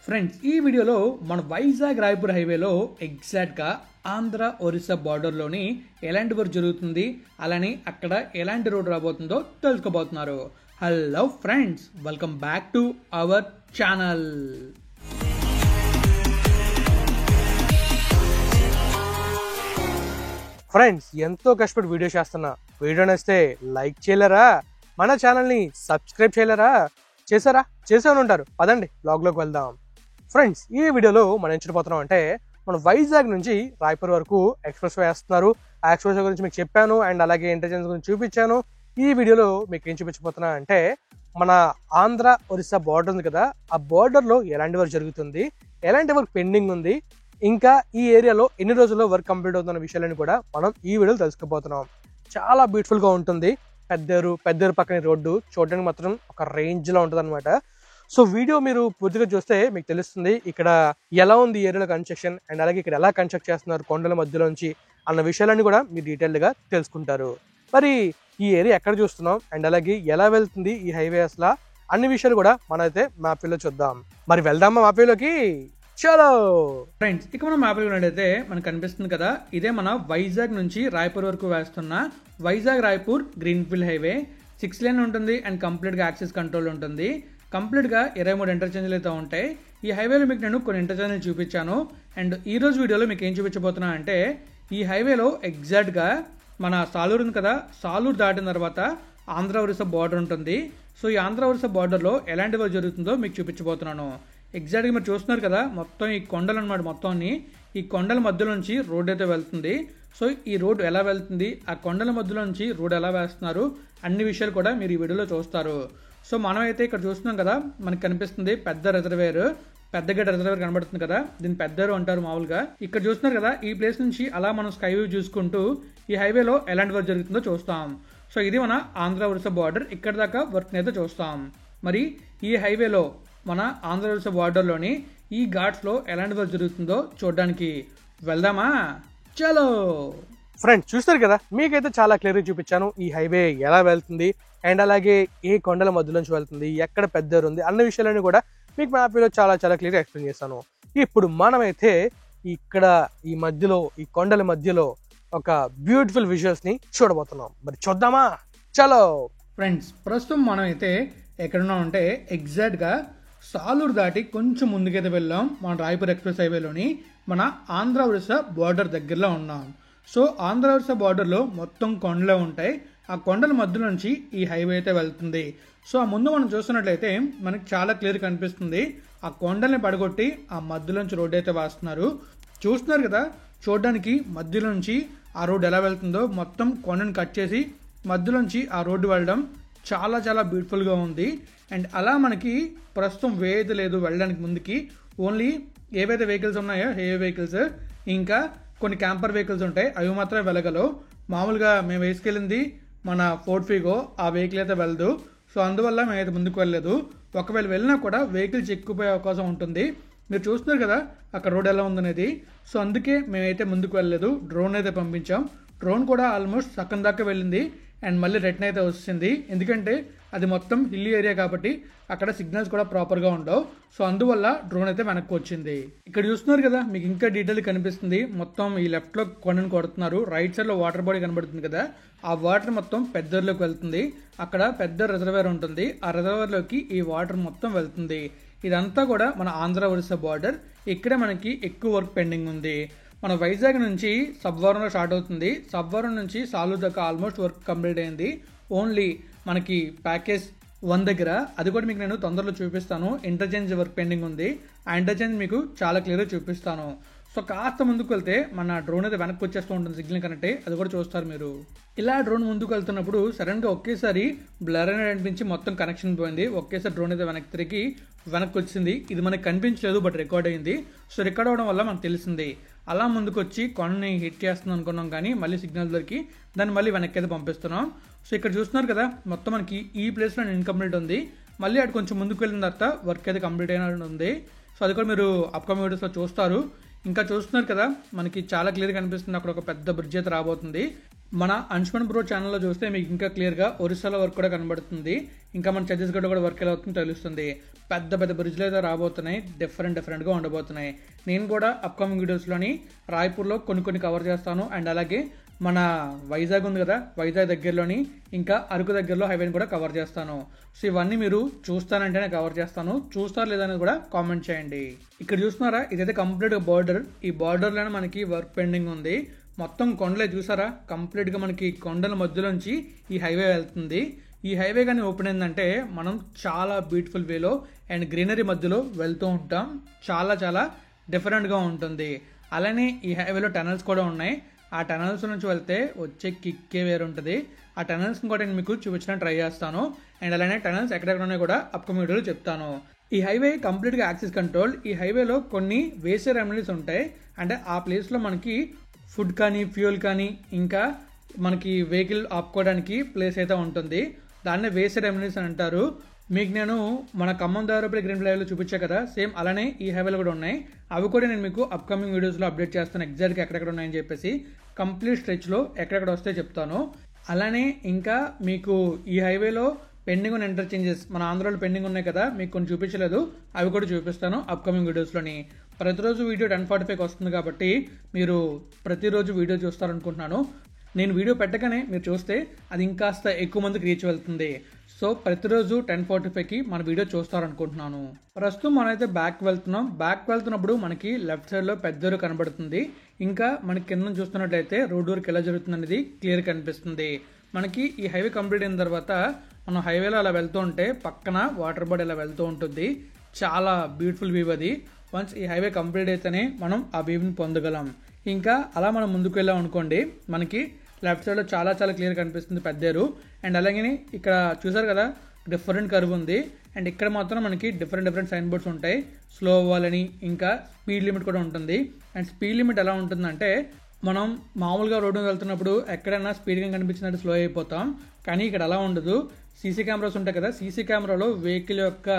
Friends, ఈ వీడియోలో మన వైజాగ్ రాయపూర్ హైవేలో ఎగ్జాక్ట్గా ఆంధ్ర ఒరిస్సా బార్డర్లోని ఎలాంటి వర్క్ జరుగుతుంది, అలానే అక్కడ ఎలాంటి రోడ్ రాబోతుందో తెలుసుకోబోతున్నారు. Hello friends, welcome back to our channel. Friends, ఎంతో కష్టపడి వీడియో చేస్తున్నా. వీడియో నచ్చితే లైక్ చేయలేరా? మన ఛానల్ని సబ్స్క్రైబ్ చేయలేరా? చేసాను ఉంటారు. పదండి బ్లాగ్లోకి వెళ్దాం. ఫ్రెండ్స్, ఈ వీడియోలో మనం ఏం చూడబోతున్నాం అంటే, మన వైజాగ్ నుంచి రాయపూర్ వరకు ఎక్స్ప్రెస్ వేస్తున్నారు. ఆ ఎక్స్ప్రెస్ గురించి మీకు చెప్పాను అండ్ అలాగే ఇంటెలిజెన్స్ గురించి చూపించాను. ఈ వీడియోలో మీకు ఏం చూపించబోతున్నా అంటే, మన ఆంధ్ర ఒరిస్సా బార్డర్ ఉంది కదా, ఆ బార్డర్లో ఎలాంటి వర్క్ జరుగుతుంది, ఎలాంటి వర్క్ పెండింగ్ ఉంది, ఇంకా ఈ ఏరియాలో ఎన్ని రోజుల్లో వర్క్ కంప్లీట్ అవుతున్న విషయాలను కూడా మనం ఈ వీడియోలో తెలుసుకోబోతున్నాం. చాలా బ్యూటిఫుల్గా ఉంటుంది. పెద్దేరు పక్కన రోడ్డు చూడడానికి మాత్రం ఒక రేంజ్లో ఉంటుంది అనమాట. సో వీడియో మీరు పూర్తిగా చూస్తే మీకు తెలుస్తుంది ఇక్కడ ఎలా ఉంది ఏరియాలో కన్స్ట్రక్షన్ అండ్ అలాగే ఇక్కడ ఎలా కన్స్ట్రక్ట్ చేస్తున్నారు కొండల మధ్యలోంచి అన్న విషయాలన్నీ కూడా మీరు డీటెయిల్డ్గా తెలుసుకుంటారు. మరి ఈ ఏరియా ఎక్కడ చూస్తున్నాం అండ్ అలాగే ఎలా వెళ్తుంది ఈ హైవే అసలు అన్ని విషయాలు కూడా మనమైతే మ్యాప్లో చూద్దాం. మరి వెళ్దామా మ్యాప్లోకి? చలో ఫ్రెండ్స్, ఇక మనం మ్యాప్లో ఉన్నట్టయితే మనకు కనిపిస్తుంది కదా, ఇదే మన వైజాగ్ నుంచి రాయపూర్ వరకు వేస్తున్న Vizag Raipur greenfield highway. 6 lane ఉంటుంది అండ్ కంప్లీట్గా యాక్సెస్ కంట్రోల్ ఉంటుంది. కంప్లీట్గా 23 ఇంటర్చేంజ్లు అయితే ఉంటాయి. ఈ హైవేలో మీకు నేను కొన్ని ఇంటర్చేంజ్లు చూపించాను. అండ్ ఈ రోజు వీడియోలో మీకు ఏం చూపించబోతున్నా అంటే, ఈ హైవేలో ఎగ్జాక్ట్గా మన సాలూరు ఉంది కదా, సాలూరు దాటిన తర్వాత ఆంధ్ర ఒరిస్సా బార్డర్ ఉంటుంది. సో ఈ ఆంధ్ర ఒరిస్సా బార్డర్లో ఎలాంటి వర్క్ జరుగుతుందో మీకు చూపించబోతున్నాను. ఎగ్జాక్ట్గా మీరు చూస్తున్నారు కదా, మొత్తం ఈ కొండలు అనమాట. మొత్తాన్ని ఈ కొండల మధ్యలో నుంచి రోడ్ అయితే వెళ్తుంది. సో ఈ రోడ్ ఎలా వెళ్తుంది, ఆ కొండల మధ్యలో నుంచి రోడ్ ఎలా వేస్తున్నారు, అన్ని విషయాలు కూడా మీరు ఈ వీడియోలో చూస్తారు. సో మనం అయితే ఇక్కడ చూస్తున్నాం కదా, మనకు కనిపిస్తుంది పెద్ద రిజర్వేర్, పెద్దగడ్డ రిజర్వేర్ కనబడుతుంది కదా, దీన్ని పెద్దరు అంటారు మామూలుగా. ఇక్కడ చూస్తున్నారు కదా, ఈ ప్లేస్ నుంచి అలా మనం స్కై వ్యూ చూసుకుంటూ ఈ హైవేలో ఎలాంటి వర్క్ జరుగుతుందో చూస్తాం. సో ఇది మన ఆంధ్ర ఒరిస్సా బార్డర్. ఇక్కడ దాకా వర్క్ అయితే చూస్తాం. మరి ఈ హైవేలో మన ఆంధ్ర ఒరిస్సా బార్డర్లోని ఈ ఘాట్స్లో ఎలాంటి వర్క్ జరుగుతుందో చూడడానికి వెళ్దామా? చలో ఫ్రెండ్స్, చూస్తారు కదా, మీకైతే చాలా క్లియర్గా చూపించాను ఈ హైవే ఎలా వెళ్తుంది అండ్ అలాగే ఏ కొండల మధ్యలోంచి వెళ్తుంది, ఎక్కడ పెద్దరు ఉంది అన్న విషయాలన్నీ కూడా మీకు మ్యాప్లో చాలా క్లియర్గా ఎక్స్ప్లెయిన్ చేస్తాను. ఇప్పుడు మనమైతే ఇక్కడ ఈ మధ్యలో ఈ కొండల మధ్యలో ఒక బ్యూటిఫుల్ విజువల్స్ ని చూడబోతున్నాం. మరి చూద్దామా? చలో ఫ్రెండ్స్, ప్రస్తుతం మనమైతే ఎక్కడున్నామంటే ఎగ్జాక్ట్గా సాలూరు దాటి కొంచెం ముందుకైతే వెళ్ళాం. మన రాయపూర్ ఎక్స్ప్రెస్ హైవేలోని మన ఆంధ్ర ఒరిస్సా బార్డర్ దగ్గరలో ఉన్నాం. సో ఆంధ్ర ఒరిస్సా బార్డర్లో మొత్తం కొండలే ఉంటాయి. ఆ కొండల మధ్య నుంచి ఈ హైవే అయితే వెళ్తుంది. సో ఆ ముందు మనం చూస్తున్నట్లయితే మనకి చాలా క్లియర్ కనిపిస్తుంది. ఆ కొండల్ని పడగొట్టి ఆ మధ్యలోంచి రోడ్డు అయితే వేస్తున్నారు. చూస్తున్నారు కదా, చూడడానికి మధ్యలో నుంచి ఆ రోడ్డు ఎలా వెళ్తుందో, మొత్తం కొండను కట్ చేసి మధ్యలోంచి ఆ రోడ్డు వెళ్ళడం చాలా బ్యూటిఫుల్గా ఉంది. అండ్ అలా మనకి ప్రస్తుతం వే అయితే లేదు వెళ్ళడానికి ముందుకి. ఓన్లీ ఏవైతే వెహికల్స్ ఉన్నాయో హెవీ వెహికల్స్, ఇంకా కొన్ని క్యాంపర్ వెహికల్స్ ఉంటాయి, అవి మాత్రమే వెళ్ళగలవు. మామూలుగా మేము వేసుకెళ్ళింది మన ఫోర్డ్ ఫీగో, ఆ వెహికల్ అయితే వెళ్ళదు. సో అందువల్ల మేమైతే ముందుకు వెళ్ళలేదు. ఒకవేళ వెళ్ళినా కూడా వెహికల్స్ ఎక్కువపోయే అవకాశం ఉంటుంది. మీరు చూస్తున్నారు కదా అక్కడ రోడ్ ఎలా ఉందనేది. సో అందుకే మేమైతే ముందుకు వెళ్ళలేదు. డ్రోన్ అయితే పంపించాం. డ్రోన్ కూడా ఆల్మోస్ట్ సగం దాకా వెళ్ళింది అండ్ మళ్ళీ రిటర్న్ అయితే వచ్చింది. ఎందుకంటే అది మొత్తం హిల్లీ ఏరియా కాబట్టి అక్కడ సిగ్నల్స్ కూడా ప్రాపర్గా ఉండవు. సో అందువల్ల డ్రోన్ అయితే వెనక్కి వచ్చింది. ఇక్కడ చూస్తున్నారు కదా, మీకు ఇంకా డీటెయిల్ కనిపిస్తుంది. మొత్తం ఈ లెఫ్ట్లో కొండను కొడుతున్నారు. రైట్ సైడ్లో వాటర్ బాడీ కనబడుతుంది కదా, ఆ వాటర్ మొత్తం పెద్దర్లోకి వెళ్తుంది. అక్కడ పెద్ద రిజర్వేర్ ఉంటుంది. ఆ రిజర్వేర్లోకి ఈ వాటర్ మొత్తం వెళ్తుంది. ఇదంతా కూడా మన ఆంధ్ర ఒరిస్సా బార్డర్. ఇక్కడే మనకి ఎక్కువ వర్క్ పెండింగ్ ఉంది. మన వైజాగ్ నుంచి సబ్వరంలో స్టార్ట్ అవుతుంది. సబ్వరం నుంచి సాలూరు దాకా ఆల్మోస్ట్ వర్క్ కంప్లీట్ అయింది. ఓన్లీ మనకి ప్యాకేజ్ 1 దగ్గర, అది కూడా మీకు నేను తొందరలో చూపిస్తాను. ఇంటర్చేంజ్ వర్క్ పెండింగ్ ఉంది. ఆ ఇంటర్చేంజ్ మీకు చాలా క్లియర్గా చూపిస్తాను. సో కాస్త ముందుకు వెళ్తే మన డ్రోన్ అయితే వెనక్కి వచ్చేస్తూ ఉంటుంది సిగ్నల్ కనెక్ట్. అది కూడా చూస్తారు మీరు. ఇలా డ్రోన్ ముందుకు వెళ్తున్నప్పుడు సడన్గా ఒకేసారి బ్లర్ అనేది అనిపించి మొత్తం కనెక్షన్ పోయింది. ఒకేసారి డ్రోన్ అయితే వెనక్కి వచ్చింది. ఇది మనకి కనిపించలేదు, బట్ రికార్డ్ అయింది. సో రికార్డ్ అవడం వల్ల మనకు తెలిసింది. అలా ముందుకు వచ్చి కొండని హిట్ చేస్తుంది అనుకున్నాం, కానీ మళ్ళీ సిగ్నల్ దొరికి దాన్ని మళ్ళీ వెనక్కి అయితే పంపిస్తున్నాం. సో ఇక్కడ చూస్తున్నారు కదా, మొత్తం మనకి ఈ ప్లేస్లో ఇన్కంప్లీట్ ఉంది. మళ్ళీ అటు కొంచెం ముందుకు వెళ్ళిన తర్వాత వర్క్ అయితే కంప్లీట్ అయిన ఉంది. సో అది కూడా మీరు అప్కమింగ్ వీడియోస్లో చూస్తారు. ఇంకా చూస్తున్నారు కదా, మనకి చాలా క్లియర్గా కనిపిస్తుంది. అక్కడ ఒక పెద్ద బ్రిడ్జ్ అయితే రాబోతుంది. మన అంశుమన్ బ్రో ఛానల్లో చూస్తే మీకు ఇంకా క్లియర్గా ఒరిస్సాలో వర్క్ కూడా కనబడుతుంది. ఇంకా మన ఛత్తీస్గఢ్ కూడా వర్క్ ఎలా అవుతుందో తెలుస్తుంది. పెద్ద పెద్ద బ్రిడ్జ్లు అయితే రాబోతున్నాయి, డిఫరెంట్గా ఉండబోతున్నాయి. నేను కూడా అప్కమింగ్ వీడియోస్లోని రాయ్పూర్లో కొన్ని కవర్ చేస్తాను. అండ్ అలాగే మన వైజాగ్ ఉంది కదా, వైజాగ్ దగ్గరలోని ఇంకా అరకు దగ్గరలో హైవేని కూడా కవర్ చేస్తాను. సో ఇవన్నీ మీరు చూస్తానంటేనే కవర్ చేస్తాను. చూస్తారు లేదని కూడా కామెంట్ చేయండి. ఇక్కడ చూస్తున్నారా, ఇదైతే కంప్లీట్గా బార్డర్. ఈ బార్డర్లోనే మనకి వర్క్ పెండింగ్ ఉంది. మొత్తం కొండలే చూసారా, కంప్లీట్గా మనకి కొండల మధ్యలోంచి ఈ హైవే వెళ్తుంది. ఈ హైవే కానీ ఓపెన్ అయిందంటే మనం చాలా బ్యూటిఫుల్ వేలో అండ్ గ్రీనరీ మధ్యలో వెళ్తూ ఉంటాం. చాలా డిఫరెంట్గా ఉంటుంది. అలానే ఈ హైవేలో టనల్స్ కూడా ఉన్నాయి. ఆ టనల్స్ నుంచి వెళ్తే వచ్చే కిక్కే వేరు ఉంటుంది. ఆ టనల్స్ని కూడా నేను మీకు చూపించడానికి ట్రై చేస్తాను. అండ్ అలానే టనల్స్ ఎక్కడెక్కడ ఉన్నాయో కూడా అప్కమింగ్ వీడియోలో చెప్తాను. ఈ హైవే కంప్లీట్గా యాక్సిస్ కంట్రోల్. ఈ హైవేలో కొన్ని వేసే రెమెడీస్ ఉంటాయి. అంటే ఆ ప్లేస్లో మనకి ఫుడ్ కానీ ఫ్యూయల్ కానీ ఇంకా మనకి వెహికల్ ఆపుకోవడానికి ప్లేస్ అయితే ఉంటుంది. దాన్నే వేసే రెమెడీస్ అని అంటారు. మీకు నేను మన ఖమ్మం దాదాపు గ్రీన్ హైవేలో చూపించా కదా, సేమ్ అలానే ఈ హైవేలో కూడా ఉన్నాయి. అవి కూడా నేను మీకు అప్కమింగ్ వీడియోస్లో అప్డేట్ చేస్తాను. ఎగ్జాక్ట్గా ఎక్కడెక్కడ ఉన్నాయని చెప్పేసి కంప్లీట్ స్ట్రెచ్లో ఎక్కడెక్కడ వస్తే చెప్తాను. అలానే ఇంకా మీకు ఈ హైవేలో పెండింగ్ ఉన్న ఇంటర్చేంజెస్ మన ఆంధ్రాలో పెండింగ్ ఉన్నాయి కదా, మీకు కొన్ని చూపించలేదు, అవి కూడా చూపిస్తాను అప్కమింగ్ వీడియోస్లోని. ప్రతిరోజు వీడియో 10:45కి వస్తుంది కాబట్టి మీరు ప్రతిరోజు వీడియో చూస్తారనుకుంటున్నాను. నేను వీడియో పెట్టగానే మీరు చూస్తే అది ఇంకాస్త ఎక్కువ మందికి రీచ్ వెళ్తుంది. సో ప్రతిరోజు 10:45కి మన వీడియో చూస్తారనుకుంటున్నాను. ప్రస్తుతం మనమైతే బ్యాక్ వెళ్తున్నప్పుడు మనకి లెఫ్ట్ సైడ్లో పెద్ద కనబడుతుంది. ఇంకా మనకి కింద చూస్తున్నట్లయితే రోడ్ వర్క్ ఎలా జరుగుతుంది అనేది క్లియర్ కనిపిస్తుంది. మనకి ఈ హైవే కంప్లీట్ అయిన తర్వాత మనం హైవేలో అలా వెళ్తూ ఉంటే పక్కన వాటర్ బాడీ ఇలా వెళ్తూ ఉంటుంది. చాలా బ్యూటిఫుల్ వ్యూ అది. వన్స్ ఈ హైవే కంప్లీట్ అయితేనే మనం ఆ వ్యూని పొందగలం. ఇంకా అలా మనం ముందుకు వెళ్ళాం అనుకోండి, మనకి లెఫ్ట్ సైడ్లో చాలా క్లియర్ కనిపిస్తుంది పెద్దేరు. అండ్ అలాగే ఇక్కడ చూసారు కదా, డిఫరెంట్ కర్వ్ ఉంది. అండ్ ఇక్కడ మాత్రం మనకి డిఫరెంట్ సైన్ బోర్డ్స్ ఉంటాయి. స్లో అవ్వాలని ఇంకా స్పీడ్ లిమిట్ కూడా ఉంటుంది. అండ్ స్పీడ్ లిమిట్ ఎలా ఉంటుందంటే, మనం మామూలుగా రోడ్డు మీద వెళ్తున్నప్పుడు ఎక్కడైనా స్పీడ్గా కనిపించినట్టు స్లో అయిపోతాం. కానీ ఇక్కడ అలా ఉండదు. సీసీ కెమెరాస్ ఉంటాయి కదా, సీసీ కెమెరాలో వెహికల్ యొక్క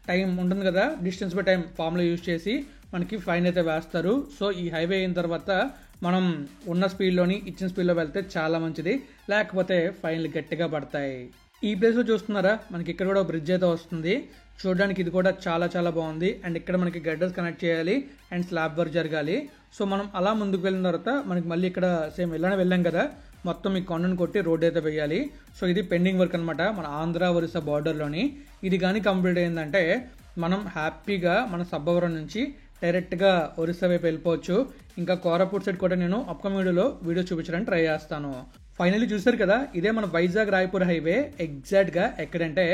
టైం ఉంటుంది కదా, distance by time formula use చేసి మనకి ఫైన్ అయితే వేస్తారు. సో ఈ హైవే అయిన తర్వాత మనం ఉన్న స్పీడ్లోని ఇచ్చిన స్పీడ్లో వెళ్తే చాలా మంచిది, లేకపోతే ఫైన్లు గట్టిగా పడతాయి. ఈ ప్లేస్లో చూస్తున్నారా, మనకి ఇక్కడ కూడా బ్రిడ్జ్ అయితే వస్తుంది. చూడడానికి ఇది కూడా చాలా బాగుంది. అండ్ ఇక్కడ మనకి గడ్డర్స్ కనెక్ట్ చేయాలి అండ్ స్లాబ్ వర్క్ జరగాలి. సో మనం అలా ముందుకు వెళ్ళిన తర్వాత మనకి మళ్ళీ ఇక్కడ సేమ్ వెళ్ళాం కదా, మొత్తం ఈ కొండను కొట్టి రోడ్ అయితే వేయాలి. సో ఇది పెండింగ్ వర్క్ అనమాట మన ఆంధ్ర ఒరిస్సా బార్డర్లోని. ఇది కానీ కంప్లీట్ అయిందంటే మనం హ్యాపీగా మన సబ్బవరం నుంచి డైరెక్ట్గా ఒరిస్సా వైపు వెళ్ళిపోవచ్చు. ఇంకా కోరాపూట్ సైడ్ కూడా నేను అప్కమింగ్ వీడియో చూపించడానికి ట్రై చేస్తాను. ఫైనల్లీ చూసారు కదా, ఇదే మన వైజాగ్ రాయ్పూర్ హైవే. ఎగ్జాక్ట్గా ఎక్కడంటే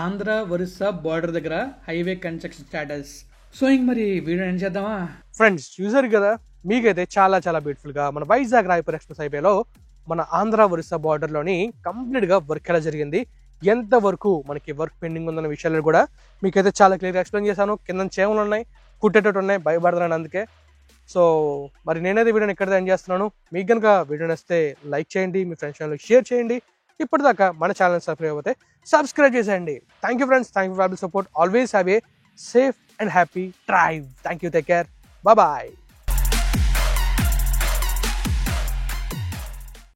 ఆంధ్ర ఒరిస్సా బార్డర్ దగ్గర హైవే కన్స్ట్రక్షన్ స్టాటస్. సో ఇంక మరి వీడియో ఏం చేద్దామా ఫ్రెండ్స్? చూసారు కదా, మీకైతే చాలా బ్యూటిఫుల్గా మన వైజాగ్ రాయ్పూర్ ఎక్స్ప్రెస్ హైవేలో మన ఆంధ్ర ఒరిస్సా బార్డర్లోని కంప్లీట్గా వర్క్ ఎలా జరిగింది, ఎంత వరకు మనకి వర్క్ పెండింగ్ ఉందన్న విషయాలు కూడా మీకైతే చాలా క్లియర్గా ఎక్స్ప్లెయిన్ చేశాను. కింద చేమలు ఉన్నాయి, కుట్టేటట్టు ఉన్నాయి, భయపడతాను అందుకే. సో మరి నేనైతే వీడియోని ఇక్కడ ఎండ్ చేస్తున్నాను. మీకు కనుక వీడియో నచ్చితే లైక్ చేయండి, మీ ఫ్రెండ్స్ ఛానల్కి షేర్ చేయండి. ఇప్పటిదాకా మన ఛానల్ సబ్స్క్రైబ్ అయితే సబ్స్క్రైబ్ చేసేయండి. Thank you friends, thank you for the support. Always have a safe and happy drive. Thank you, take care, bye.